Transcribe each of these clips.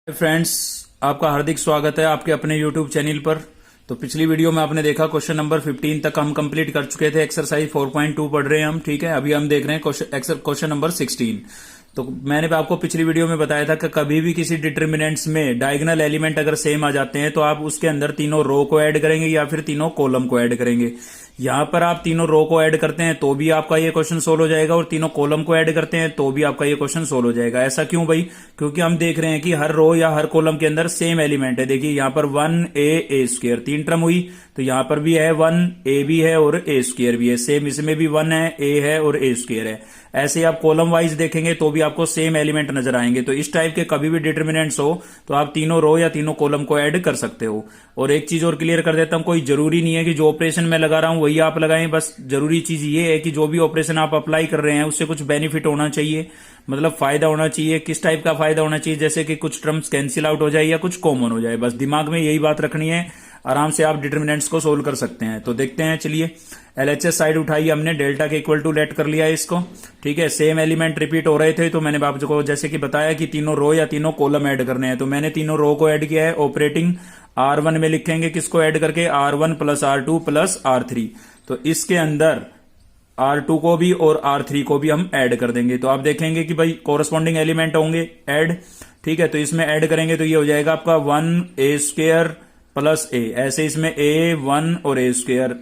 Friends, आपका हार्दिक स्वागत है आपके अपने YouTube चैनल पर। तो पिछली वीडियो में आपने देखा क्वेश्चन नंबर 15 तक हम कंप्लीट कर चुके थे। एक्सरसाइज 4.2 पढ़ रहे हैं हम, ठीक है। अभी हम देख रहे हैं क्वेश्चन नंबर 16। तो मैंने आपको पिछली वीडियो में बताया था कि कभी भी किसी डिटर्मिनेंट्स में डायगोनल एलिमेंट अगर सेम आ जाते हैं तो आप उसके अंदर तीनों रो को ऐड करेंगे या फिर तीनों कॉलम को ऐड करेंगे। यहां पर आप तीनों रो को ऐड करते हैं तो भी आपका ये क्वेश्चन सोल्व हो जाएगा और तीनों कॉलम को ऐड करते हैं तो भी आपका ये क्वेश्चन सोल्व हो जाएगा। ऐसा क्यों भाई? क्योंकि हम देख रहे हैं कि हर रो या हर कॉलम के अंदर सेम एलिमेंट है। देखिए यहाँ पर 1a² 3 टर्म हुई, तो यहाँ पर भी है 1a भी है और a² भी है। सेम इसमें भी 1 है, a है और a² है। ऐसे आप कॉलम वाइज देखेंगे तो भी आपको सेम एलिमेंट नजर आएंगे। तो इस टाइप के कभी भी डिटर्मिनेंट्स हो तो आप तीनों रो या तीनों कॉलम को ऐड कर सकते हो। और एक चीज और क्लियर कर देता हूं, कोई जरूरी नहीं है कि जो ऑपरेशन मैं लगा रहा हूं वही आप लगाएं। बस जरूरी चीज ये है कि जो भी ऑपरेशन आप अप्लाई कर रहे हैं उससे कुछ बेनिफिट होना चाहिए, मतलब फायदा होना चाहिए। किस टाइप का फायदा होना चाहिए? जैसे कि कुछ टर्म्स कैंसिल आउट हो जाए या कुछ कॉमन हो जाए। बस दिमाग में यही बात रखनी है, आराम से आप डिटर्मिनेंट्स को सोल्व कर सकते हैं। तो देखते हैं, चलिए। एलएचएस साइड उठाई हमने, डेल्टा के इक्वल टू लेट कर लिया है इसको, ठीक है। सेम एलिमेंट रिपीट हो रहे थे तो मैंने आपको जैसे कि बताया कि तीनों रो या तीनों कॉलम ऐड करने हैं। तो मैंने तीनों रो को ऐड किया है। ऑपरेटिंग R1 में लिखेंगे किसको ऐड करके? R1 plus R2 plus R3। तो इसके अंदर R2 को भी और R3 को भी हम ऐड कर देंगे। तो आप देखेंगे कि भाई कोरस्पॉन्डिंग एलिमेंट होंगे ऐड, ठीक है। तो इसमें ऐड करेंगे तो ये हो जाएगा आपका 1a² प्लस a। ऐसे इसमें a1 और a²,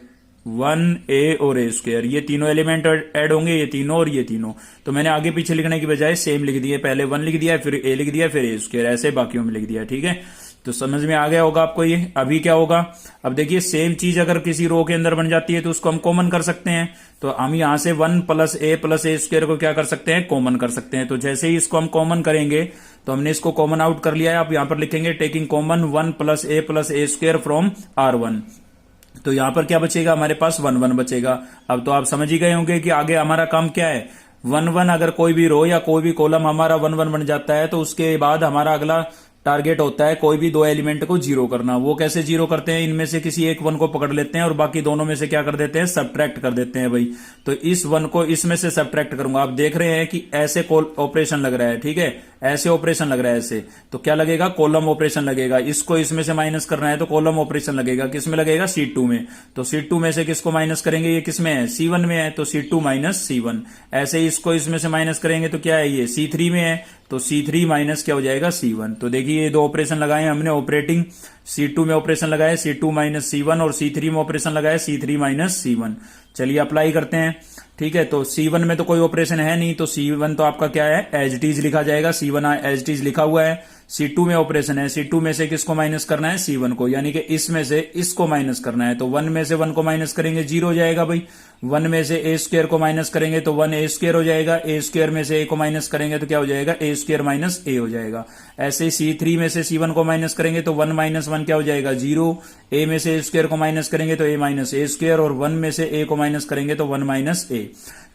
1a और a², ये तीनों एलिमेंट ऐड होंगे, ये तीनों और ये तीनों। तो मैंने आगे पीछे लिखने की बजाय सेम लिख दिए, पहले 1 लिख दिया, फिर a लिख दिया, फिर a², ऐसे बाकियों में लिख दिया, ठीक है। तो समझ में आ गया होगा आपको ये। अभी क्या होगा? अब देखिए, सेम चीज अगर किसी रो के अंदर बन जाती है तो उसको हम कॉमन कर सकते हैं। तो हम यहां से 1 प्लस a² को क्या कर सकते हैं? कॉमन कर सकते हैं। तो जैसे ही इसको हम कॉमन करेंगे तो हमने इसको कॉमन आउट कर लिया है। आप यहां पर लिखेंगे taking common 1 plus a² from R1। तो यहां पर क्या बचेगा? हमारे पास 1 1 बचेगा। अब तो आप समझ ही गए होंगे कि आगे हमारा काम क्या है। 1 1 अगर कोई भी रो या कोई भी कॉलम हमारा 1 1 बन जाता है तो उसके बाद हमारा अगला टारगेट होता है कोई भी दो एलिमेंट को जीरो करना। वो कैसे जीरो करते हैं? इनमें से किसी एक 1 को पकड़ लेते हैं और बाकी दोनों में से क्या कर देते हैं? सब्ट्रैक्ट कर देते हैं भाई। तो इस 1 को इसमें से सब्ट्रैक्ट करूंगा। आप देख रहे हैं कि ऐसे ऑपरेशन लग रहा है, ठीक है। ऐसे ऑपरेशन लग रहा है ऐसे, तो क्या लगेगा? कॉलम ऑपरेशन लगेगा। इसको इसमें से माइनस करना है तो कॉलम ऑपरेशन लगेगा। किसमें लगेगा? C2 में। तो C2 में से किसको माइनस करेंगे? ये किसमें है? C1 में है, तो C2 माइनस C1। ऐसे ही इसको इसमें से माइनस करेंगे तो क्या है? ये C3 में है, तो C3 माइनस क्या हो जाएगा? C1। तो देखिए, ये दो ऑपरेशन लगाए हमने। ऑपरेटिंग C2 में ऑपरेशन लगाया C2 माइनस C1 और C3 में ऑपरेशन लगाया C3 माइनस C1। चलिए अप्लाई करते हैं, ठीक है। तो C1 में तो कोई ऑपरेशन है नहीं, तो C1 तो आपका क्या है? एज इट इज लिखा जाएगा। C1 एज इट इज लिखा हुआ है। C2 में ऑपरेशन है, C2 में से किसको माइनस करना है? C1 को, यानी कि इसमें से इसको माइनस करना है। तो 1 में से 1 को माइनस करेंगे, 0 हो जाएगा भाई। 1 में से a² को माइनस करेंगे तो 1a² हो जाएगा। a² में से a को माइनस करेंगे तो क्या हो जाएगा? a² माइनस a हो जाएगा। ऐसे ही C3 में से C1 को माइनस करेंगे तो 1 माइनस 1 क्या हो जाएगा? 0। a में से a² को माइनस करेंगे तो a माइनस a², और 1 में से a को माइनस करेंगे तो 1 माइनस a।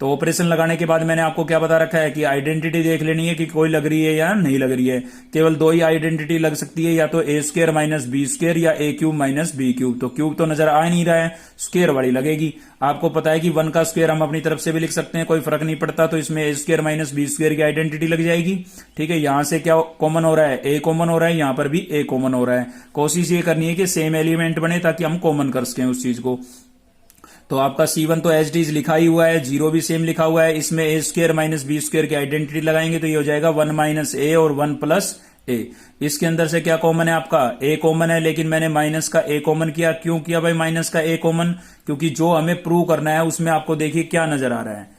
तो ऑपरेशन लगाने के बाद मैंने आपको क्या बता रखा है कि आइडेंटिटी देख लेनी है कि कोई लग रही है या नहीं लग रही है। केवल दो ही आइडेंटिटी लग सकती है, या तो a² माइनस b² या a³ माइनस b³। तो क्यूब तो नजर आ नहीं रहा है, स्क्वायर वाली लगेगी। आपको पता है कि 1 का स्क्वायर हम अपनी तरफ से भी लिख सकते हैं, कोई फर्क नहीं पड़ता। तो इसमें a² माइनस b² की आइडेंटिटी लग जाएगी, ठीक है। यहां से क्या कॉमन हो रहा है? a कॉमन हो रहा है, यहां पर भी a कॉमन हो रहा है। कोशिश ये करनी है कि सेम एलिमेंट बने ताकि हम कॉमन कर सकें उस चीज को। तो आपका C1 तो एज इट इज लिखा ही हुआ है, 0 भी सेम लिखा हुआ है। इसमें a² माइनस b² की आइडेंटिटी लगाएंगे तो ये हो जाएगा 1 माइनस a और 1 प्लस a। इसके अंदर से क्या कॉमन है? आपका a कॉमन है, लेकिन मैंने माइनस का a कॉमन किया। क्यों किया भाई माइनस का a कॉमन? क्योंकि जो हमें प्रूव करना है उसमें आपको देखिए क्या नजर आ रहा है।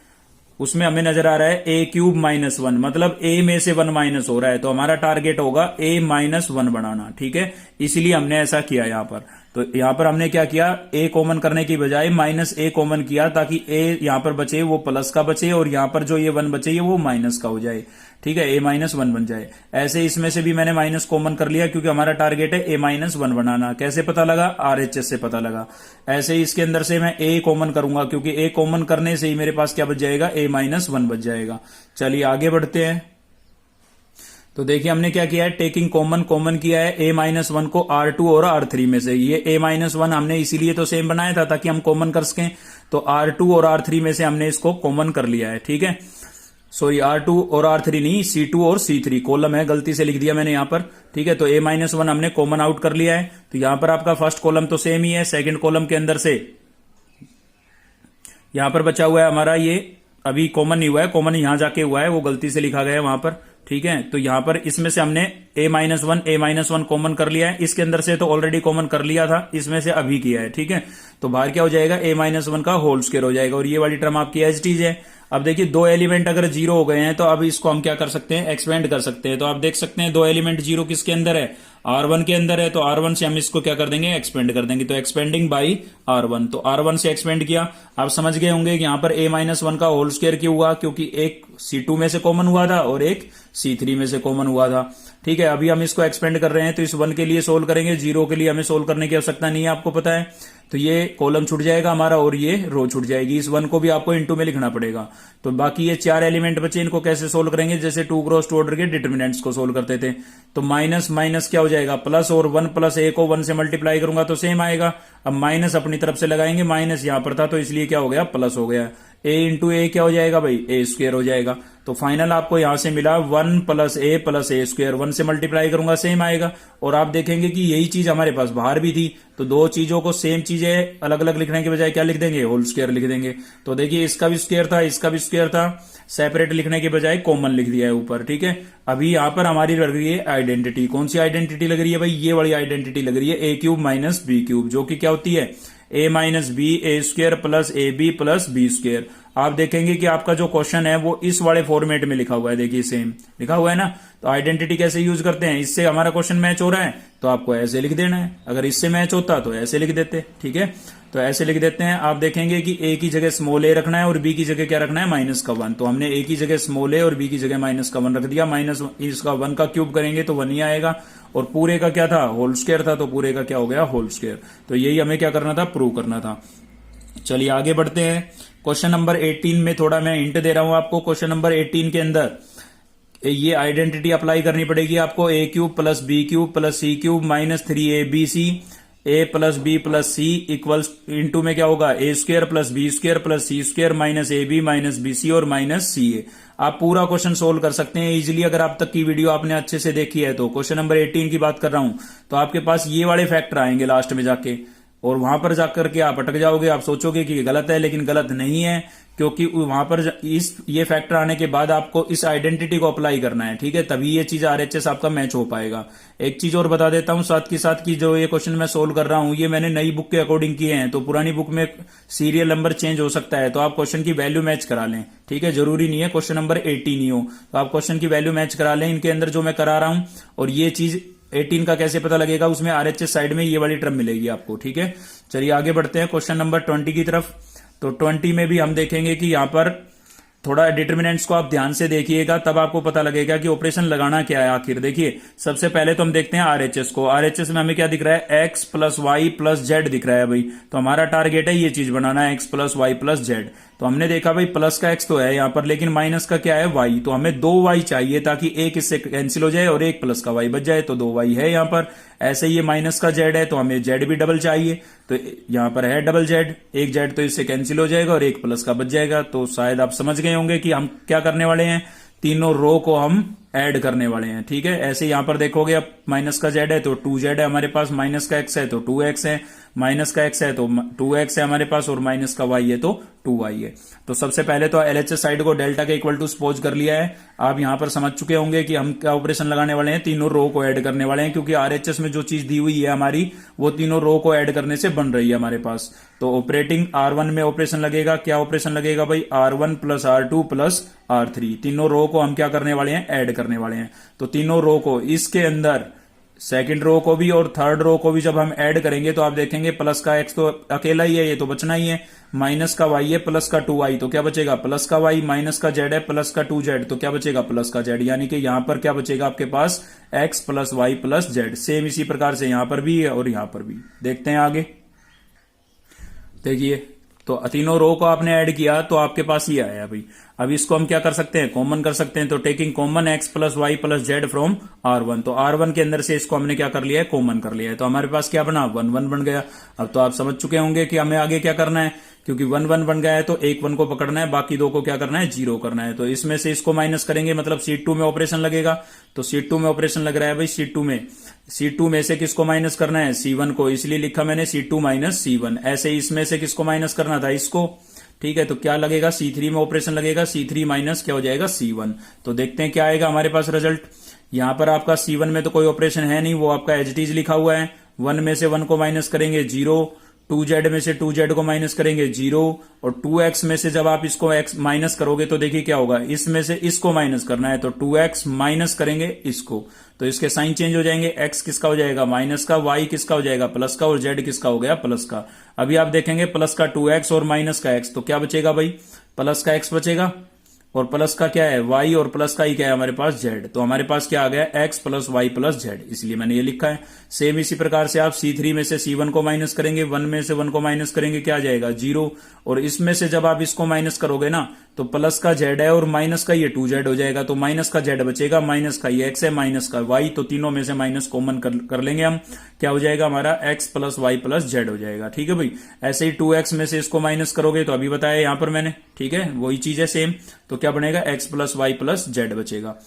उसमें हमें नजर आ रहा है a³ माइनस 1, मतलब a में से 1 माइनस हो रहा है। तो हमारा टारगेट होगा a माइनस 1 बनाना, ठीक है। इसलिए हमने ऐसा किया यहां पर। तो यहां पर हमने क्या किया? a कॉमन करने की बजाय माइनस a कॉमन किया, ताकि a यहां पर बचे वो प्लस का बचे और यहां पर जो ये 1 बचे ये वो माइनस का हो जाए, ठीक है। a माइनस 1 बन जाए। ऐसे इसमें से भी मैंने माइनस कॉमन कर लिया क्योंकि हमारा टारगेट है a माइनस 1 बनाना। कैसे पता लगा? RHS से पता लगा। ऐसे ही इसके अंदर से मैं a कॉमन करूंगा, क्योंकि a कॉमन करने से ही मेरे पास क्या बच जाएगा? a माइनस 1 बच जाएगा। चलिए आगे बढ़ते हैं। तो देखिए हमने क्या किया है? टेकिंग कॉमन किया है a माइनस 1 को R2 और R3 में से। ये a माइनस 1 हमने इसीलिए तो सेम बनाया था ताकि हम कॉमन कर सकें। तो R2 और R3 में से हमने इसको कॉमन कर लिया है, ठीक है। सॉरी R2 और R3 नहीं, C2 और C3 कॉलम है, गलती से लिख दिया मैंने यहां पर। ठीक है, तो A-1 हमने कॉमन आउट कर लिया है। तो यहां पर आपका फर्स्ट कॉलम तो सेम ही है, सेकंड कॉलम के अंदर से यहां पर बचा हुआ है हमारा ये, अभी कॉमन नहीं हुआ है, कॉमन यहां जाके हुआ है, वो गलती से लिखा गया है वहां पर। ठीक है, तो यहां पर इसमें से हमने A-1 कॉमन कर लिया है, इसके अंदर से तो ऑलरेडी कॉमन कर लिया था, इसमें से अभी किया है। ठीक है, तो बाहर क्या हो जाएगा, A-1 का होल स्क्वायर हो जाएगा, और ये वाली टर्म आपकी एज टीज है। अब देखिए दो एलिमेंट अगर जीरो हो गए हैं तो अब इसको हम क्या कर सकते हैं, एक्सपेंड कर सकते हैं। तो आप देख सकते हैं दो एलिमेंट जीरो किसके अंदर है, R1 के अंदर है, तो R1 से हम इसको क्या कर देंगे, एक्सपेंड कर देंगे। तो एक्सपेंडिंग बाई R1, तो R1 से एक्सपेंड किया। आप समझ गए होंगे कि यहां पर A-1 का होल स्क्वायर क्यों हुआ, क्योंकि एक C2 में से कॉमन हुआ था और एक C3 में से कॉमन हुआ था। ठीक है, अभी हम इसको एक्सपेंड कर रहे हैं, तो इस 1 के लिए सोल्व करेंगे, 0 के लिए हमें सोल्व करने की आवश्यकता नहीं है, आपको पता है। तो ये कॉलम छूट जाएगा हमारा और ये रो छूट जाएगी, इस 1 को भी आपको इनटू में लिखना पड़ेगा। तो बाकी ये 4 एलिमेंट बचे, इनको कैसे सोल्व करेंगे, जैसे 2 क्रॉस 2 ऑर्डर के डिटर्मिनेंट्स को सोल्व करते थे। तो माइनस माइनस क्या हो जाएगा, प्लस, और 1 प्लस a को 1 से मल्टीप्लाई करूंगा तो सेम आएगा। अब माइनस अपनी तरफ से लगाएंगे, माइनस यहां पर था तो इसलिए क्या हो गया, प्लस हो गया। a इंटू ए क्या हो जाएगा भाई, a स्क्वायर हो जाएगा। तो फाइनल आपको यहां से मिला 1 प्लस a स्क्वायर, 1 से मल्टीप्लाई करूंगा सेम आएगा। और आप देखेंगे कि यही चीज हमारे पास बाहर भी थी, तो दो चीजों को सेम चीजें अलग अलग लिखने के बजाय क्या लिख देंगे, होल स्क्वायर लिख देंगे। तो देखिए इसका भी स्क्वायर था, इसका भी स्क्वायर था, सेपरेट लिखने के बजाय कॉमन लिख दिया है ऊपर। ठीक है, अभी यहां पर हमारी लग रही है आइडेंटिटी, कौन सी आइडेंटिटी लग रही है भाई, ये वाली आइडेंटिटी लग रही है a³ माइनस b³, जो कि क्या होती है a minus b a square plus AB plus b square. आप देखेंगे कि आपका जो क्वेश्चन है वो इस वाले फॉर्मेट में लिखा हुआ है, देखिए सेम लिखा हुआ है ना। तो आइडेंटिटी कैसे यूज करते हैं, इससे हमारा क्वेश्चन मैच हो रहा है तो आपको ऐसे लिख देना है, अगर इससे मैच होता तो ऐसे लिख देते। ठीक है, तो ऐसे लिख देते हैं। आप देखेंगे कि a की जगह स्मॉल a रखना है और b की जगह क्या रखना है, -1। तो हमने a की जगह स्मॉल a और b की जगह -1 रख दिया। माइनस इसका 1 का क्यूब करेंगे तो 1 ही आएगा, और पूरे का क्या था, होल स्क्वायर था, तो पूरे का क्या हो गया, होल स्क्वायर। तो यही हमें क्या करना था, प्रूव करना था। चलिए आगे बढ़ते हैं। क्वेश्चन नंबर 18 में थोड़ा मैं हिंट दे रहा हूं आपको। क्वेश्चन नंबर 18 के अंदर ये आइडेंटिटी अप्लाई करनी पड़ेगी आपको, a³ plus b³ plus c³ minus 3abc a plus b plus c equals into में क्या होगा, a square plus b square plus c square minus ab minus bc और माइनस ca। आप पूरा क्वेश्चन सोल्व कर सकते हैं इजीली, अगर आप तक की वीडियो आपने अच्छे से देखी है तो। क्वेश्चन नंबर 18 की बात कर रहा हूं, तो आपके पास ये वाले फैक्टर आएंगे लास्ट में जाके, और वहां पर जाकर के आप अटक जाओगे, आप सोचोगे कि गलत है, लेकिन गलत नहीं है, क्योंकि वहां पर ये फैक्टर आने के बाद आपको इस आइडेंटिटी को अप्लाई करना है। ठीक है, तभी ये चीज RHS आपका मैच हो पाएगा। एक चीज और बता देता हूं साथ के साथ, कि जो ये क्वेश्चन मैं सोल्व कर रहा हूं ये मैंने नई बुक के अकॉर्डिंग किए हैं, तो पुरानी बुक में सीरियल नंबर चेंज हो सकता है, तो आप क्वेश्चन की वैल्यू मैच करा लें। ठीक है, जरूरी नहीं है क्वेश्चन नंबर 18 ही हो, तो आप क्वेश्चन की वैल्यू मैच करा लें इनके अंदर जो मैं करा रहा हूं। और ये चीज 18 का कैसे पता लगेगा, उसमें RHS साइड में ये वाली टर्म मिलेगी आपको। ठीक है, चलिए आगे बढ़ते हैं क्वेश्चन नंबर 20 की तरफ। तो 20 में भी हम देखेंगे कि यहां पर थोड़ा डिटर्मिनेंट्स को आप ध्यान से देखिएगा, तब आपको पता लगेगा कि ऑपरेशन लगाना क्या है आखिर। देखिए सबसे पहले तो हम देखते हैं RHS को। RHS में हमें क्या दिख रहा है, x plus y plus z दिख रहा है भाई। तो हमारा टारगेट है ये चीज बनाना है, x plus y plus z. तो हमने देखा भाई प्लस का x तो है यहाँ पर, लेकिन माइनस का क्या है, y। तो हमें 2y चाहिए ताकि एक इससे कैंसिल हो जाए और एक प्लस का y बच जाए, तो 2y है यहाँ पर। ऐसे ये माइनस का z है तो हमें z भी डबल चाहिए, तो यहाँ पर है डबल z, एक z तो इससे कैंसिल हो जाएगा और एक प्लस का बच जाएगा। तो शायद आप समझ गए होंगे कि हम क्या करने वाले हैं, तीनों रो को हम ऐड करने वाले हैं। ठीक है, ऐसे यहां पर देखोगे, अब माइनस का z है तो 2z है हमारे पास, माइनस का x है तो 2x है, माइनस का x है तो 2x है हमारे पास, और माइनस का y है तो 2y है। तो सबसे पहले तो LHS साइड को डेल्टा के इक्वल टू सपोज कर लिया है। आप यहां पर समझ चुके होंगे कि हम क्या ऑपरेशन लगाने वाले हैं, तीनों रो को ऐड करने वाले हैं, क्योंकि RHS में जो चीज दी हुई है हमारी वो तीनों रो को ऐड करने से बन रही है हमारे पास। तो ऑपरेटिंग R1 में ऑपरेशन लगेगा, क्या ऑपरेशन लगेगा भाई, R1 plus R2 plus R3। तीनों रो को हम क्या करने वाले हैं, ऐड करने वाले हैं। तो तीनों रो को इसके अंदर, सेकंड रो को भी और थर्ड रो को भी जब हम ऐड करेंगे तो आप देखेंगे प्लस का x तो अकेला ही है, ये तो बचना ही है, माइनस का y है प्लस का 2y, तो क्या बचेगा प्लस का y, माइनस का z है प्लस का 2z, तो क्या बचेगा प्लस का z। यानी कि यहां पर क्या बचेगा आपके पास, x plus y plus z। Same इसी प्रकार से यहां पर भी है और यहां पर भी। देखते हैं आगे, देखिए तो तीनों रो को आपने ऐड किया तो आपके पास ये आया भाई। अब इसको हम क्या कर सकते हैं, कॉमन कर सकते हैं। तो taking common x plus y plus z from R1, तो R1 के अंदर से इसको हमने क्या कर लिया है, कॉमन कर लिया है। तो हमारे पास क्या बना, 1 1 बन गया। अब तो आप समझ चुके होंगे कि हमें आगे क्या करना है, क्योंकि 1 1 बन गया है तो एक 1 को पकड़ना है, बाकी दो को क्या करना है, 0 करना है। तो इसमें से इसको माइनस करेंगे, मतलब शीट 2 में ऑपरेशन लगेगा। तो शीट 2 में ऑपरेशन लग रहा है भाई, शीट 2 में से किसको माइनस करना है, C1 को, इसलिए लिखा मैंने C2 माइनस C1। ऐसे इसमें से किसको माइनस करना था, इसको। ठीक है, तो क्या लगेगा, C3 में ऑपरेशन लगेगा, C3 माइनस क्या हो जाएगा, C1। तो देखते हैं क्या आएगा हमारे पास रिजल्ट। यहां पर आपका C1 में तो कोई ऑपरेशन है नहीं, वो आपका एज इट इज लिखा हुआ है। 1 में से 1 को माइनस करेंगे 0, 2z में से 2z को माइनस करेंगे 0, और 2x में से जब आप इसको x माइनस करोगे तो देखिए क्या होगा, इसमें से इसको माइनस करना है, तो 2x माइनस करेंगे इसको, तो इसके साइन चेंज हो जाएंगे। x किसका हो जाएगा, माइनस का, y किसका हो जाएगा, प्लस का, और z किसका हो गया, प्लस का। अभी आप देखेंगे प्लस का 2x और माइनस का x, तो क्या बचेगा भाई, प्लस का x बचेगा, और प्लस का क्या है, y, और प्लस का ही क्या है हमारे पास, z। तो हमारे पास क्या आ गया, x plus y plus z, इसलिए मैंने ये लिखा है। सेम इसी प्रकार से आप C3 में से C1 को माइनस करेंगे, 1 में से 1 को माइनस करेंगे, क्या आ जाएगा, 0, और इसमें से जब आप इसको माइनस करोगे ना, तो प्लस का z है और माइनस का ये 2z हो जाएगा, तो माइनस का z बचेगा, माइनस का ये x है, माइनस का y, तो तीनों में से माइनस कॉमन कर लेंगे हम, क्या हो जाएगा हमारा, x plus y plus z हो जाएगा। ठीक है भाई, ऐसे ही 2x में से इसको माइनस करोगे, तो अभी बताया यहां पर मैंने, ठीक है, वही चीज है सेम। तो क्या बनेगा, x plus y plus z बचेगा।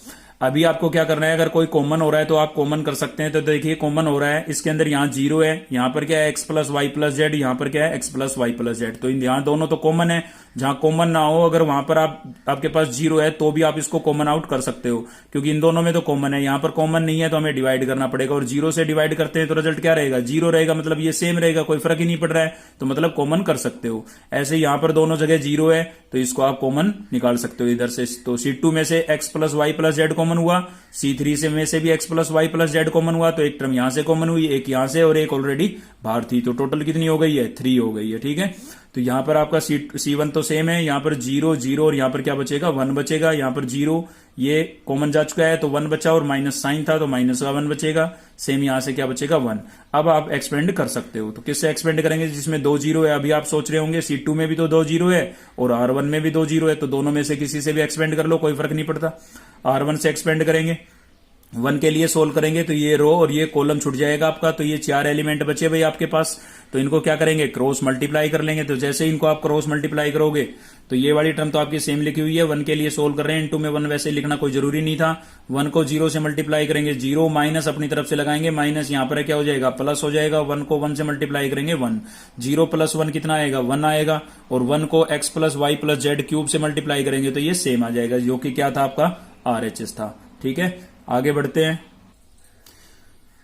अभी आपको क्या करना है, अगर कोई कॉमन हो रहा है तो आप कॉमन कर सकते हैं। तो देखिए कॉमन हो रहा है, इसके अंदर यहाँ 0 है, यहाँ पर क्या है, x plus y plus z, यहाँ पर क्या है, x plus y plus z. तो यहाँ दोनों तो कॉमन है, जहां कॉमन ना हो, अगर वहां पर आपके पास 0 है तो भी आप इसको कॉमन आउट कर सकते हो, क्योंकि इन दोनों में तो कॉमन है। यहाँ पर कॉमन नहीं है तो हमें डिवाइड करना पड़ेगा, और 0 से डिवाइड करते हैं तो रिजल्ट क्या रहेगा, 0 रहेगा, मतलब ये सेम रहेगा, कोई फर्क ही नहीं पड़ रहा है, तो मतलब कॉमन कर सकते हो। ऐसे यहाँ पर दोनों जगह 0 है तो इसको आप कॉमन निकाल सकते हो इधर से। तो C2 में से x plus y plus z common हुआ, C3 से में से भी x plus y plus z common हुआ, तो एक टर्म यहां से कॉमन हुई, एक यहां से, और एक ऑलरेडी बाहर थी, तो टोटल कितनी हो गई है, 3 हो गई है। ठीक है, तो यहां पर आपका C1 तो सेम है, यहां पर 0 0, और यहां पर क्या बचेगा, 1 बचेगा। यहां पर 0 ये कॉमन जा चुका है तो 1 बचा, और माइनस साइन था तो माइनस का 1 बचेगा। सेम यहां से क्या बचेगा, 1। अब आप एक्सपेंड कर सकते हो, तो किससे एक्सपेंड करेंगे, जिसमें 2 0 है। अभी आप सोच रहे होंगे C2 में भी तो 2 0 है और R1 में भी 2 0 है, तो दोनों में से किसी से भी एक्सपेंड कर लो, कोई फर्क नहीं पड़ता। R1 से एक्सपेंड करेंगे, 1 के लिए सोल्व करेंगे तो ये रो और ये कॉलम छूट जाएगा आपका, तो ये 4 एलिमेंट बचे भाई आपके पास। तो इनको क्या करेंगे, क्रॉस मल्टीप्लाई कर लेंगे। तो जैसे इनको आप क्रॉस मल्टीप्लाई करोगे तो ये वाली टर्म तो आपकी सेम लिखी हुई है, 1 के लिए सोल्व कर रहे हैं, इनटू में 1 वैसे लिखना कोई जरूरी नहीं था। 1 को 0 से मल्टीप्लाई करेंगे 0, माइनस अपनी तरफ से लगाएंगे, माइनस यहां पर क्या हो जाएगा, प्लस हो जाएगा। 1 को 1 से मल्टीप्लाई करेंगे 1, 0 प्लस 1 कितना आएगा, 1 आएगा। और 1 को x plus y plus z cube से मल्टीप्लाई करेंगे तो ये सेम आ जाएगा, जो कि क्या था आपका RHS था। ठीक है, आगे बढ़ते हैं।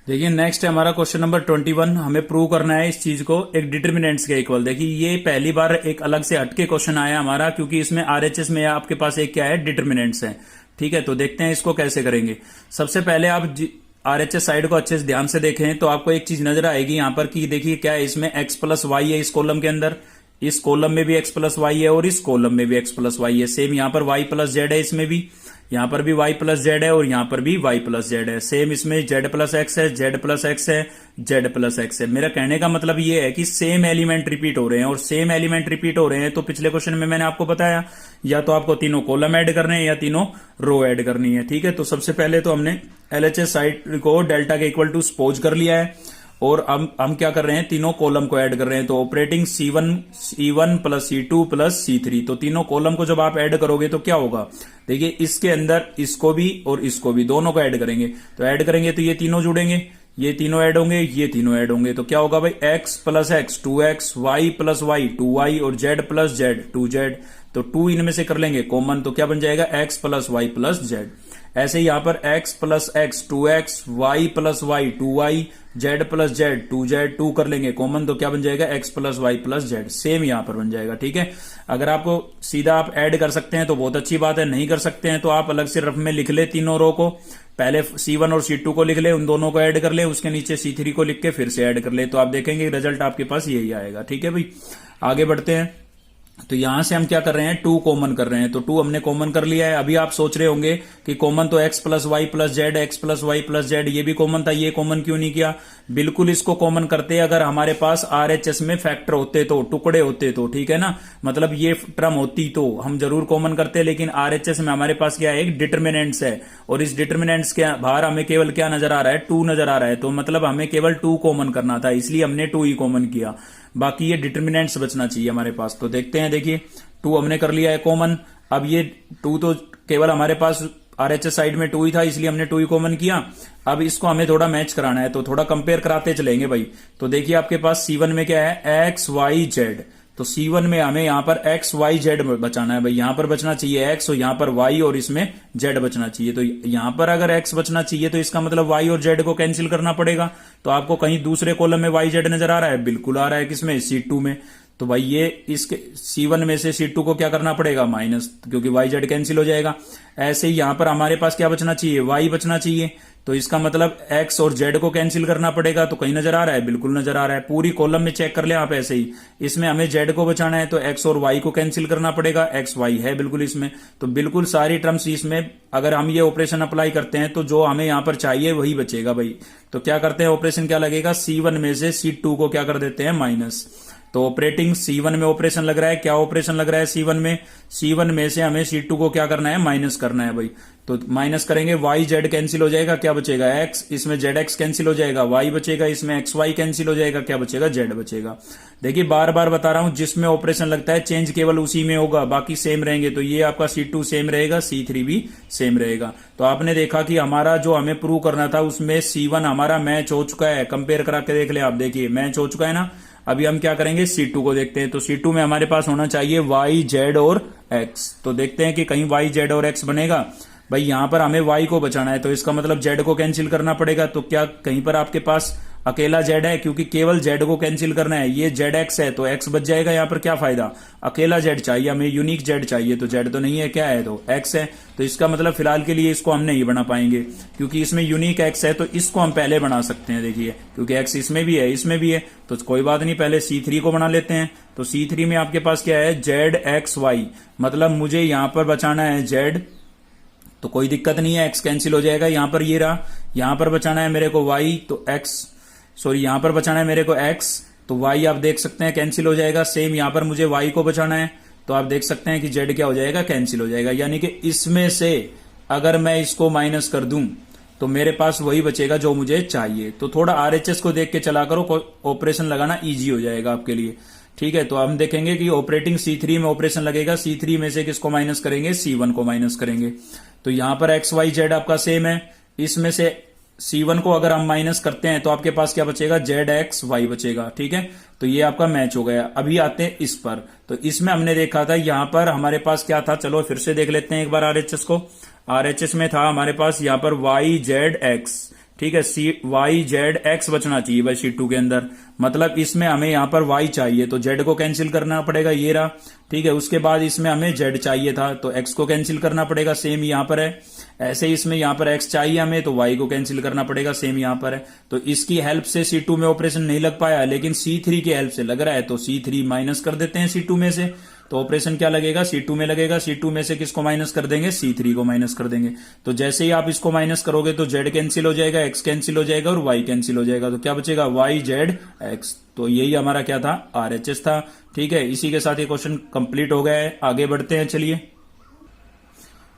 देखिए नेक्स्ट है हमारा क्वेश्चन नंबर 21। हमें प्रूव करना है इस चीज को एक डिटर्मिनेंट्स के इक्वल। देखिए ये पहली बार एक अलग से हटके क्वेश्चन आया हमारा, क्योंकि इसमें RHS में आपके पास एक क्या है, डिटर्मिनेंट्स है। ठीक है, तो देखते हैं इसको कैसे करेंगे। सबसे पहले आप RHS साइड को अच्छे से ध्यान से देखें तो आपको एक चीज नजर आएगी यहाँ पर कि देखिए क्या है, इसमें x प्लस वाई है इस कॉलम के अंदर, इस कॉलम में भी x प्लस वाई है और इस कॉलम में भी x प्लस वाई है। सेम यहाँ पर y प्लस जेड है, इसमें भी, यहाँ पर भी y प्लस जेड है और यहाँ पर भी y प्लस जेड है। सेम इसमें z प्लस एक्स है, z प्लस एक्स है, z प्लस एक्स है। मेरा कहने का मतलब ये है कि सेम एलिमेंट रिपीट हो रहे हैं, और सेम एलिमेंट रिपीट हो रहे हैं तो पिछले क्वेश्चन में मैंने आपको बताया या तो आपको तीनों कॉलम ऐड करने हैं या तीनों रो ऐड करनी है। ठीक है, तो सबसे पहले तो हमने LHS साइड को डेल्टा के इक्वल टू सपोज कर लिया है, और हम क्या कर रहे हैं, तीनों कॉलम को ऐड कर रहे हैं। तो operating C1 plus C2 plus C3, तो तीनों कॉलम को जब आप ऐड करोगे तो क्या होगा, देखिए इसके अंदर इसको भी और इसको भी दोनों को ऐड करेंगे। तो ऐड करेंगे तो ये तीनों जुड़ेंगे, ये तीनों ऐड होंगे, ये तीनों ऐड होंगे। तो क्या होगा भाई, x plus x 2x, y plus y 2y और z प्लस जेड 2z। तो 2 इनमें से कर लेंगे कॉमन, तो क्या बन जाएगा, x plus y plus z. ऐसे ही यहां पर x plus x 2x, y plus y 2y, z plus z 2z, 2 कर लेंगे कॉमन, तो क्या बन जाएगा, x plus y plus z. Same यहां पर बन जाएगा। ठीक है, अगर आपको सीधा आप ऐड कर सकते हैं तो बहुत अच्छी बात है, नहीं कर सकते हैं तो आप अलग से रफ में लिख ले तीनों रो को। पहले C1 और C2 को लिख ले, उन दोनों को ऐड कर ले, उसके नीचे C3 को लिख के फिर से ऐड कर ले, तो आप देखेंगे रिजल्ट आपके पास यही आएगा। ठीक है भाई, आगे बढ़ते हैं। तो यहां से हम क्या कर रहे हैं, 2 कॉमन कर रहे हैं, तो 2 हमने कॉमन कर लिया है। अभी आप सोच रहे होंगे कि कॉमन तो x plus y plus z, x plus y plus z, ये भी कॉमन था, ये कॉमन क्यों नहीं किया? बिल्कुल इसको कॉमन करते अगर हमारे पास RHS में फैक्टर होते तो, टुकड़े होते तो, ठीक है ना, मतलब ये टर्म होती तो हम जरूर कॉमन करते, लेकिन RHS में हमारे पास क्या है, एक डिटर्मिनेंट्स है, और इस डिटर्मिनेंट्स के बाहर हमें केवल क्या नजर आ रहा है, 2 नजर आ रहा है, तो मतलब हमें केवल 2 कॉमन करना था, इसलिए हमने 2 ही कॉमन किया, बाकी ये डिटर्मिनेंट्स बचना चाहिए हमारे पास। तो देखते हैं, देखिए 2 हमने कर लिया है कॉमन। अब ये 2 तो केवल हमारे पास RHS साइड में 2 ही था, इसलिए हमने 2 ही कॉमन किया। अब इसको हमें थोड़ा मैच कराना है, तो थोड़ा कंपेयर कराते चलेंगे भाई। तो देखिए आपके पास C1 में क्या है, x y z, तो C1 में हमें यहां पर x y z बचाना है भाई, यहां पर बचना चाहिए x और यहां पर y और इसमें z बचना चाहिए। तो यहां पर अगर x बचना चाहिए तो इसका मतलब y और z को कैंसिल करना पड़ेगा। तो आपको कहीं दूसरे कॉलम में y z नजर आ रहा है, बिल्कुल आ रहा है, किसमें, C2 में। तो भाई ये इसके C1 में से C2 को क्या करना पड़ेगा, माइनस, क्योंकि y z कैंसिल हो जाएगा। ऐसे ही यहां पर हमारे पास क्या बचना चाहिए, y बचना चाहिए, तो इसका मतलब x और z को कैंसिल करना पड़ेगा। तो कहीं नजर आ रहा है, बिल्कुल नजर आ रहा है, पूरी कॉलम में चेक कर ले आप ऐसे ही। इसमें हमें z को बचाना है तो x और y को कैंसिल करना पड़ेगा, x y है बिल्कुल इसमें। तो बिल्कुल सारी टर्म्स इसमें अगर हम ये ऑपरेशन अप्लाई करते हैं तो जो हमें यहां पर चाहिए वही बचेगा भाई। तो क्या करते हैं, ऑपरेशन क्या लगेगा, C1 में से C2 को क्या कर देते हैं, माइनस। तो ऑपरेटिंग C1 में ऑपरेशन लग रहा है, क्या ऑपरेशन लग रहा है C1 में से हमें C2 को क्या करना है, माइनस करना है भाई। तो माइनस करेंगे, y z कैंसिल हो जाएगा, क्या बचेगा, x, इसमें zx कैंसिल हो जाएगा, y बचेगा, इसमें xy कैंसिल हो जाएगा, क्या बचेगा, z बचेगा। देखिए बार बार बता रहा हूं, जिसमें ऑपरेशन लगता है चेंज केवल उसी में होगा, बाकी सेम रहेंगे। तो ये आपका C2 सेम रहेगा, C3 भी सेम रहेगा। तो आपने देखा कि हमारा जो हमें प्रूव करना था उसमें C1 हमारा मैच हो चुका है, कंपेयर करा के देख ले आप, देखिए मैच हो चुका है ना। अभी हम क्या करेंगे, C2 को देखते हैं। तो C2 में हमारे पास होना चाहिए y z और x, तो देखते हैं कि कहीं y z और x बनेगा। भाई यहां पर हमें y को बचाना है, तो इसका मतलब z को कैंसिल करना पड़ेगा। तो क्या कहीं पर आपके पास अकेला z है, क्योंकि केवल z को कैंसिल करना है, ये zx है तो x बच जाएगा, यहां पर क्या फायदा, अकेला z चाहिए हमें, यूनिक z चाहिए, तो z तो नहीं है, क्या है, तो x है। तो इसका मतलब फिलहाल के लिए इसको हम नहीं बना पाएंगे, क्योंकि इसमें यूनिक x है, तो इसको हम पहले बना सकते हैं, देखिए, क्योंकि x इसमें भी है, इसमें भी है, तो कोई बात नहीं, पहले C3 को बना लेते हैं। तो C3 में आपके पास क्या है, zxy, मतलब मुझे यहां पर बचाना है z, तो कोई दिक्कत नहीं है, x कैंसिल हो जाएगा, यहां पर ये रहा, यहां पर बचाना है मेरे को y, तो x, सॉरी यहां पर बचाना है मेरे को x, तो y आप देख सकते हैं कैंसिल हो जाएगा। सेम यहां पर मुझे y को बचाना है, तो आप देख सकते हैं कि z क्या हो जाएगा, कैंसिल हो जाएगा। यानी कि इसमें से अगर मैं इसको माइनस कर दूं तो मेरे पास वही बचेगा जो मुझे चाहिए। तो थोड़ा RHS को देख के चला करो, ऑपरेशन लगाना इजी हो जाएगा आपके लिए, ठीक है। तो हम देखेंगे कि ऑपरेटिंग C3 में ऑपरेशन लगेगा, C3 में से किसको माइनस करेंगे, C1 को माइनस करेंगे। तो यहां पर x y z आपका सेम है, इसमें से C1 को अगर हम माइनस करते हैं तो आपके पास क्या बचेगा, zxy बचेगा, ठीक है। तो ये आपका मैच हो गया। अभी आते हैं इस पर, तो इसमें हमने देखा था यहां पर हमारे पास क्या था, चलो फिर से देख लेते हैं एक बार RHS को। RHS में था हमारे पास यहां पर y z x, ठीक है, y z x बचना चाहिए भाई C2 के अंदर, मतलब इसमें हमें यहां पर y चाहिए तो z को कैंसिल करना पड़ेगा, ये रहा, ठीक है। उसके बाद इसमें हमें z चाहिए था तो x को कैंसिल करना पड़ेगा, सेम यहां पर है। ऐसे इसमें यहां पर x चाहिए हमें तो y को कैंसिल करना पड़ेगा, सेम यहां पर है। तो इसकी हेल्प से C2 में ऑपरेशन नहीं लग पाया, लेकिन C3 की हेल्प से लग रहा है, तो C3 माइनस कर देते हैं C2 में से, तो ऑपरेशन क्या लगेगा, C2 में लगेगा। C2 में से किसको माइनस कर देंगे, C3 को माइनस कर देंगे। तो जैसे ही आप इसको माइनस करोगे तो z कैंसिल हो जाएगा, x कैंसिल हो जाएगा और y कैंसिल हो जाएगा, तो क्या बचेगा, y z x। तो यही हमारा क्या था, RHS था, ठीक है। इसी के साथ ये क्वेश्चन कंप्लीट हो गया है। आगे बढ़ते हैं, चलिए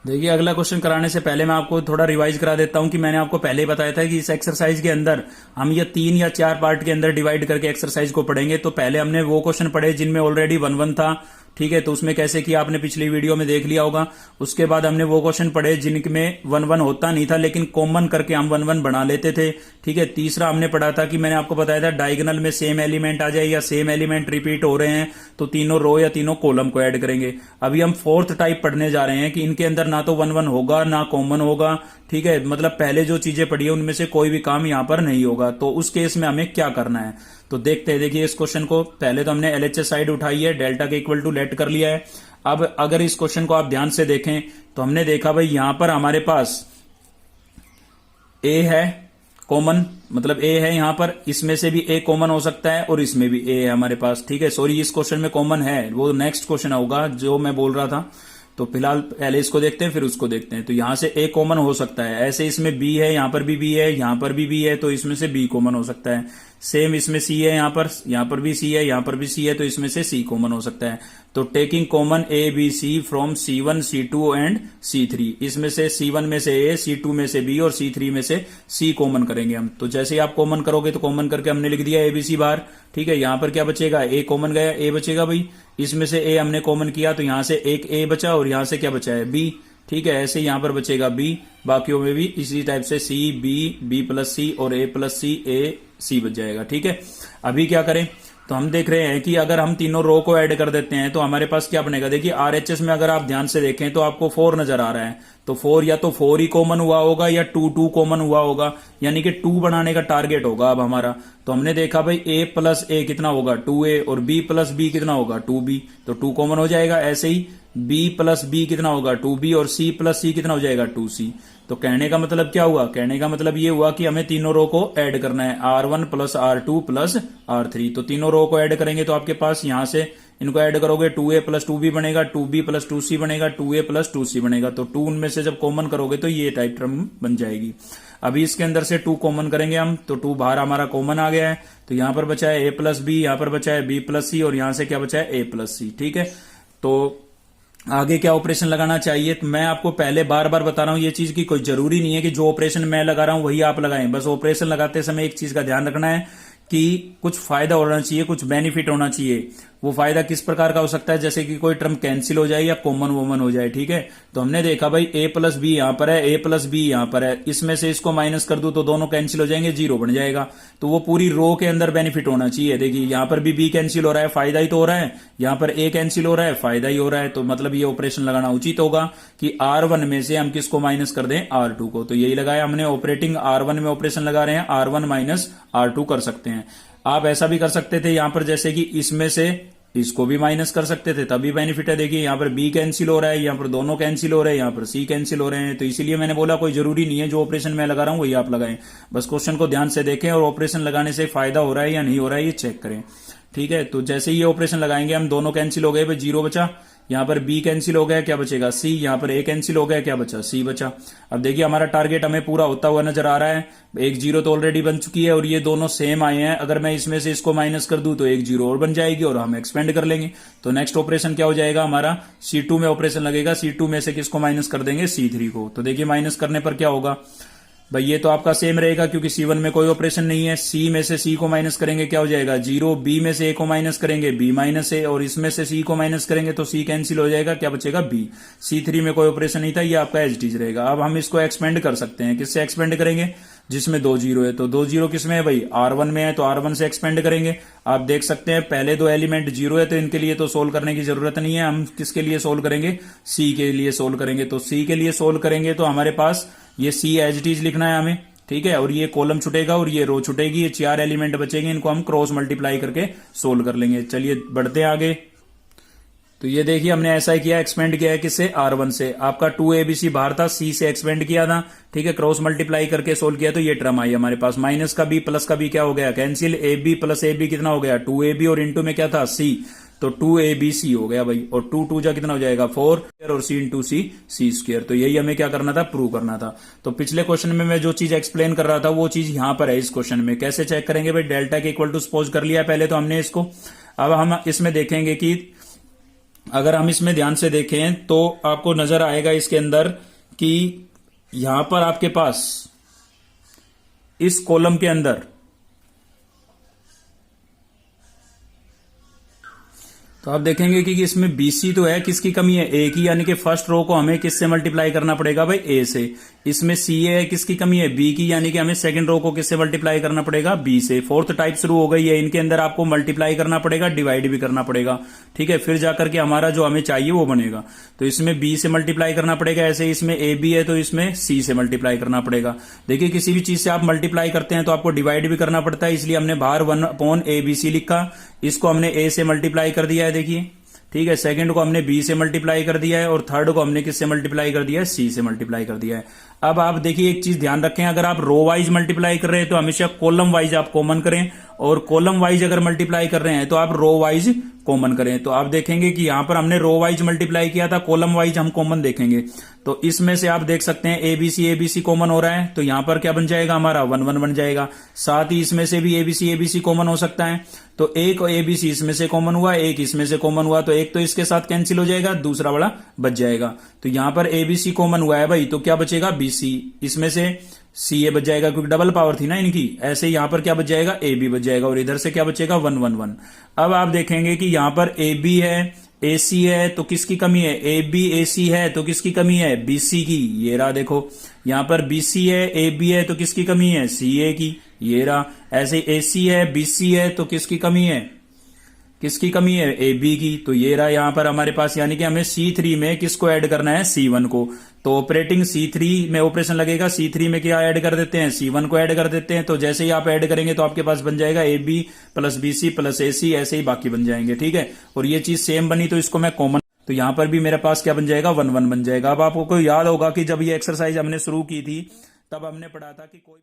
देखिए अगला क्वेश्चन कराने से पहले मैं आपको थोड़ा रिवाइज करा देता हूं कि मैंने आपको पहले ही बताया था कि इस एक्सरसाइज के अंदर हम ये 3 या 4 पार्ट के अंदर डिवाइड करके एक्सरसाइज को पढ़ेंगे। तो पहले हमने वो क्वेश्चन पढ़े जिनमें ऑलरेडी 1-1 था, ठीक है, तो उसमें कैसे किया आपने पिछली वीडियो में देख लिया होगा। उसके बाद हमने वो क्वेश्चन पढ़े जिनमें 1-1 होता नहीं था लेकिन कॉमन करके हम 1-1 बना लेते थे, ठीक है। तीसरा हमने पढ़ा था कि मैंने आपको बताया था डायगोनल में सेम एलिमेंट आ जाए या सेम एलिमेंट रिपीट हो रहे हैं तो तीनों रो या तीनों कॉलम को ऐड करेंगे। अभी हम 4th टाइप पढ़ने जा रहे हैं कि इनके अंदर ना तो 1-1 होगा ना कॉमन होगा, ठीक है, मतलब पहले जो चीजें पढ़ी है उनमें से कोई भी काम यहां पर नहीं होगा। तो उस केस में हमें क्या करना है तो देखते हैं। देखिए इस क्वेश्चन को पहले तो हमने LHS साइड उठाई है, डेल्टा के इक्वल टू लेट कर लिया है। अब अगर इस क्वेश्चन को आप ध्यान से देखें तो हमने देखा भाई यहां पर हमारे पास A है कॉमन, मतलब ए है यहाँ पर, इसमें से भी ए कॉमन हो सकता है और इसमें भी ए है हमारे पास, ठीक है। सॉरी, इस क्वेश्चन में कॉमन है, वो नेक्स्ट क्वेश्चन होगा जो मैं बोल रहा था। तो फिलहाल पहले इसको देखते हैं फिर उसको देखते हैं। तो यहां से ए कॉमन हो सकता है, ऐसे इसमें बी है, यहां पर भी बी है, यहां पर भी बी है, तो इसमें से बी कॉमन हो सकता है। सेम इसमें सी है, यहां पर भी सी है, यहां पर भी सी है, तो इसमें से सी कॉमन हो सकता है। तो taking common a b c from C1 C2 and C3, इसमें से C1 में से ए, C2 में से बी और C3 में से सी कॉमन करेंगे हम। तो जैसे ही आप कॉमन करोगे तो कॉमन करके हमने लिख दिया ABC बाहर, ठीक है। यहां पर क्या बचेगा, ए कॉमन गया, ए बचेगा भाई, इसमें से ए हमने कॉमन किया तो यहां से एक ए बचा और यहां से क्या बचा है, बी, ठीक है। ऐसे यहां पर बचेगा बी, बाकियों में भी इसी टाइप से सी बी प्लस सी और ए प्लस सी ए सी बच जाएगा, ठीक है। अभी क्या करें, तो हम देख रहे हैं कि अगर हम तीनों रो को ऐड कर देते हैं तो हमारे पास क्या बनेगा। देखिए RHS में अगर आप ध्यान से देखें तो आपको 4 नजर आ रहा है, तो 4 या तो 4 ही कॉमन हुआ होगा या 2 कॉमन हुआ होगा, यानी कि 2 बनाने का टारगेट होगा अब हमारा। तो हमने देखा भाई a प्लस ए कितना होगा 2a और b प्लस बी कितना होगा 2b, तो 2 कॉमन हो जाएगा। ऐसे ही b प्लस बी कितना होगा 2b और c प्लस सी कितना हो जाएगा 2c। तो कहने का मतलब क्या हुआ, कहने का मतलब ये हुआ कि हमें तीनों रो को ऐड करना है, R1 plus R2 plus R3। तो तीनों रो को ऐड करेंगे तो आपके पास यहां से इनको ऐड करोगे 2a प्लस 2b बनेगा, 2b प्लस 2c बनेगा, 2a प्लस 2c बनेगा। तो 2 उनमें से जब कॉमन करोगे तो ये टाइप टर्म बन जाएगी। अभी इसके अंदर से 2 कॉमन करेंगे हम, तो 2 बाहर हमारा कॉमन आ गया है। तो यहां पर बचा है a प्लस बी, यहां पर बचा है b प्लस सी और यहां से क्या बचा है a प्लस सी, ठीक है। तो आगे क्या ऑपरेशन लगाना चाहिए, तो मैं आपको पहले बार बार बता रहा हूं ये चीज की कोई जरूरी नहीं है कि जो ऑपरेशन मैं लगा रहा हूं वही आप लगाएं। बस ऑपरेशन लगाते समय एक चीज का ध्यान रखना है कि कुछ फायदा होना चाहिए, कुछ बेनिफिट होना चाहिए। वो फायदा किस प्रकार का हो सकता है, जैसे कि कोई टर्म कैंसिल हो जाए या कॉमन वोमन हो जाए, ठीक है। तो हमने देखा भाई a प्लस बी यहां पर है, a प्लस बी यहां पर है, इसमें से इसको माइनस कर दूं तो दोनों कैंसिल हो जाएंगे, 0 बन जाएगा। तो वो पूरी रो के अंदर बेनिफिट होना चाहिए। देखिए यहां पर भी b कैंसिल हो रहा है, फायदा ही तो हो रहा है, यहां पर a कैंसिल हो रहा है, फायदा ही हो रहा है। तो मतलब ये ऑपरेशन लगाना उचित होगा कि R1 में से हम किसको माइनस कर दें, R2 को। तो यही लगाया हमने, ऑपरेटिंग R1 में ऑपरेशन लगा रहे हैं, R1 माइनस R2 कर सकते हैं। आप ऐसा भी कर सकते थे यहां पर, जैसे कि इसमें से इसको भी माइनस कर सकते थे, तभी बेनिफिट है। देखिए यहां पर b कैंसिल हो रहा है, यहां पर दोनों कैंसिल हो रहे हैं, यहां पर c कैंसिल हो रहे हैं। तो इसीलिए मैंने बोला कोई जरूरी नहीं है जो ऑपरेशन मैं लगा रहा हूं वही आप लगाएं। बस क्वेश्चन को ध्यान से देखें और ऑपरेशन लगाने से फायदा हो रहा है या नहीं हो रहा है ये चेक करें, ठीक है। तो जैसे ही ये ऑपरेशन लगाएंगे हम, दोनों कैंसिल हो गए, भाई 0 बचा, यहां पर b कैंसिल हो गया, क्या बचेगा c, यहां पर a कैंसिल हो गया, क्या बचा c बचा। अब देखिए हमारा टारगेट हमें पूरा होता हुआ नजर आ रहा है। एक 0 तो ऑलरेडी बन चुकी है और ये दोनों सेम आए हैं। अगर मैं इसमें से इसको माइनस कर दूं तो एक 0 और बन जाएगी और हम एक्सपेंड कर लेंगे। तो नेक्स्ट ऑपरेशन क्या हो जाएगा हमारा, C2 में ऑपरेशन लगेगा, C2 में से किसको माइनस कर देंगे, C3 को। तो देखिए माइनस करने पर क्या होगा भाई, ये तो आपका सेम रहेगा क्योंकि C1 में कोई ऑपरेशन नहीं है। C में से C को माइनस करेंगे क्या हो जाएगा 0, B में से A को माइनस करेंगे B माइनस A और इसमें से C को माइनस करेंगे तो C कैंसिल हो जाएगा, क्या बचेगा B। C3 में कोई ऑपरेशन नहीं था, ये आपका एज इट इज रहेगा। अब हम इसको एक्सपेंड कर सकते हैं, किससे एक्सपेंड करेंगे, जिसमें 2 0 है। तो 2 0 किसमें है भाई, R1 में है, तो R1 से एक्सपेंड करेंगे। आप देख सकते हैं पहले 2 एलिमेंट 0 है तो इनके लिए तो सोल्व करने की जरूरत नहीं है। हम किसके लिए सोल्व करेंगे, C के लिए सोल्व करेंगे। तो C के लिए सोल्व करेंगे तो हमारे पास ये C एज इट इज लिखना है हमें, ठीक है। और ये कॉलम छुटेगा और ये रो छुटेगी, ये 4 एलिमेंट बचेंगे, इनको हम क्रॉस मल्टीप्लाई करके सोल्व कर लेंगे। चलिए बढ़ते हैं आगे। तो ये देखिए हमने ऐसा ही किया, एक्सपेंड किया है किससे, R1 से। आपका 2ABC बाहर था, C से एक्सपेंड किया था, ठीक है। क्रॉस मल्टीप्लाई करके सोल्व किया तो ये टर्म आई हमारे पास, माइनस का b प्लस का b क्या हो गया कैंसिल, AB प्लस AB कितना हो गया 2AB और इंटू में क्या था C, तो 2ABC हो गया भाई। और 2 2 जा कितना हो जाएगा 4 और C इंटू C स्क्वायर। तो यही हमें क्या करना था, प्रूव करना था। तो पिछले क्वेश्चन में मैं जो चीज एक्सप्लेन कर रहा था वो चीज यहां पर है इस क्वेश्चन में। कैसे चेक करेंगे भाई, डेल्टा के इक्वल टू सपोज कर लिया पहले तो हमने इसको। अब हम इसमें देखेंगे कि अगर हम इसमें ध्यान से देखें तो आपको नजर आएगा इसके अंदर कि यहां पर आपके पास इस कॉलम के अंदर तो आप देखेंगे कि इसमें BC तो है, किसकी कमी है, A की, यानी कि फर्स्ट रो को हमें किससे मल्टीप्लाई करना पड़ेगा भाई, A से। इसमें CA है, किसकी कमी है, B की, यानी कि हमें सेकंड रो को किससे मल्टीप्लाई करना पड़ेगा, B से। फोर्थ टाइप शुरू हो गई है, इनके अंदर आपको मल्टीप्लाई करना पड़ेगा, डिवाइड भी करना पड़ेगा, ठीक है। फिर जाकर के हमारा जो हमें चाहिए वो बनेगा। तो इसमें B से मल्टीप्लाई करना पड़ेगा, ऐसे इसमें AB है तो इसमें C से मल्टीप्लाई करना पड़ेगा। देखिए किसी भी चीज से आप मल्टीप्लाई करते हैं तो आपको डिवाइड भी करना पड़ता है, इसलिए हमने बाहर 1/ABC लिखा, इसको हमने A से मल्टीप्लाई कर दिया है, देखिए, ठीक है। सेकंड को हमने B से मल्टीप्लाई कर दिया है और थर्ड को हमने किससे मल्टीप्लाई कर दिया है, C से मल्टीप्लाई कर दिया है। अब आप देखिए एक चीज ध्यान रखें, अगर आप रो वाइज मल्टीप्लाई कर रहे हैं तो हमेशा कॉलम वाइज आप कॉमन करें, और कॉलम वाइज अगर मल्टीप्लाई कर रहे हैं तो आप रो वाइज कॉमन करें। तो आप देखेंगे कि यहां पर हमने रो वाइज मल्टीप्लाई किया था, कॉलम वाइज हम कॉमन देखेंगे। तो इसमें से आप देख सकते हैं एबीसी कॉमन हो रहा है, तो यहां पर क्या बन जाएगा हमारा 1 1 बन जाएगा। साथ ही इसमें से भी एबीसी कॉमन हो सकता है, तो एक एबीसी इसमें से कॉमन हुआ, एक इसमें से कॉमन हुआ, तो एक तो इसके साथ कैंसिल हो जाएगा, दूसरा वाला बच जाएगा। तो यहां पर एबीसी कॉमन हुआ है भाई, तो क्या बचेगा बीसी, इसमें से सी ए बच जाएगा क्योंकि डबल पावर थी ना इनकी। ऐसे यहां पर क्या बच जाएगा ए बी बच जाएगा, और इधर से क्या बचेगा 1 1 1। अब आप देखेंगे कि यहां पर ए बी है, ए सी है, तो किसकी कमी है, ए बी ए सी है तो किसकी कमी है, बीसी की। ये रहा देखो, यहां पर बीसी है, ए बी है तो किसकी कमी है, सी ए की। ये रहा, ऐसे ए सी है, बीसी है तो किसकी कमी है, किसकी कमी है, ए बी की। तो ये रहा यहां पर हमारे पास, यानी कि हमें C3 में किसको ऐड करना है, C1 को। तो ऑपरेटिंग C3 में ऑपरेशन लगेगा, C3 में क्या ऐड कर देते हैं, C1 को ऐड कर देते हैं। तो जैसे ही आप ऐड करेंगे तो आपके पास बन जाएगा A B plus BC plus A C, ऐसे ही बाकी बन जाएंगे, ठीक है। और ये चीज सेम बनी तो इसको मैं कॉमन, तो यहां पर भी मेरे पास क्या बन जाएगा 1 1 बन जाएगा। अब आपको याद होगा कि जब ये एक्सरसाइज हमने शुरू की थी तब हमने पढ़ा था कि कोई